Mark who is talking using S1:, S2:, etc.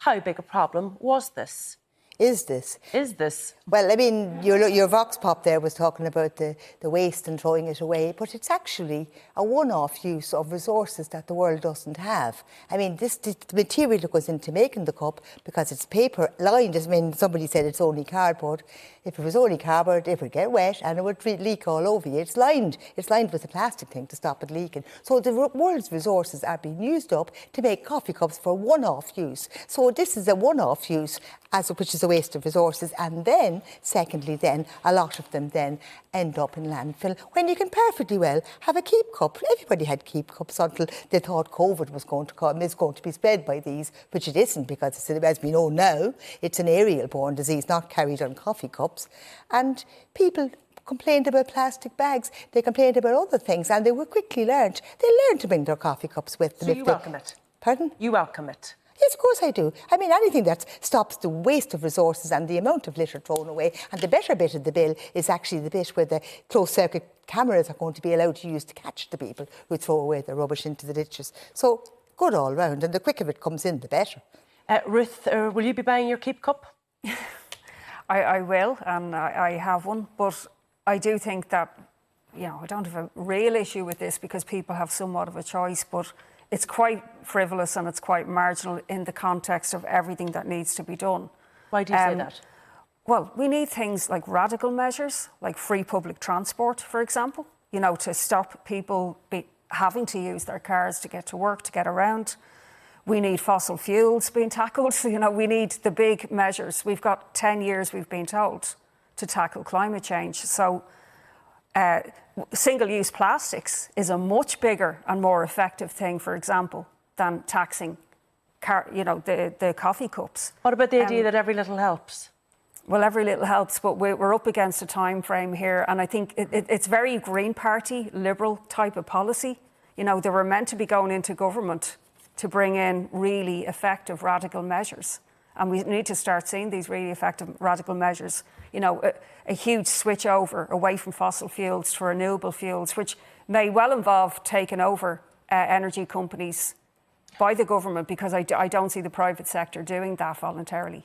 S1: How big a problem was this?
S2: Is this? Well, I mean, your Vox Pop there was talking about the waste and throwing it away, but it's actually a one-off use of resources that the world doesn't have. I mean, the material that goes into making the cup, because it's paper lined, I mean, somebody said it's only cardboard. If it was only cardboard, it would get wet and it would leak all over you. It's lined with a plastic thing to stop it leaking. So the world's resources are being used up to make coffee cups for one-off use. So this is a one-off use, which is a waste of resources. And then, secondly, then a lot of them then end up in landfill when you can perfectly well have a keep cup. Everybody had keep cups until they thought COVID was going to come, is going to be spread by these, which it isn't, because it's, as we know now, it's an aerial-borne disease, not carried on coffee cups. And people complained about plastic bags, they complained about other things, and they were quickly learned. They learned to bring their coffee cups with them.
S1: So you welcome it?
S2: Pardon?
S1: You welcome it?
S2: Yes, of course I do. I mean, anything that stops the waste of resources and the amount of litter thrown away. And the better bit of the bill is actually the bit where the closed-circuit cameras are going to be allowed to use to catch the people who throw away their rubbish into the ditches. So, good all round, and the quicker it comes in, the better.
S1: Ruth, will you be buying your keep cup?
S3: I will, and I have one, but I do think that, you know, I don't have a real issue with this because people have somewhat of a choice, but it's quite frivolous and it's quite marginal in the context of everything that needs to be done.
S1: Why do you say that?
S3: Well, we need things like radical measures, like free public transport, for example, you know, to stop people having to use their cars to get to work, to get around. We need fossil fuels being tackled. So, you know, we need the big measures. We've got 10 years, we've been told, to tackle climate change. So single-use plastics is a much bigger and more effective thing, for example, than taxing, the coffee cups.
S1: What about the idea that every little helps?
S3: Well, every little helps, but we're up against a time frame here, and I think it's very Green Party, Liberal type of policy. You know, they were meant to be going into government to bring in really effective radical measures. And we need to start seeing these really effective radical measures. You know, a huge switch over away from fossil fuels to renewable fuels, which may well involve taking over energy companies by the government, because I don't see the private sector doing that voluntarily.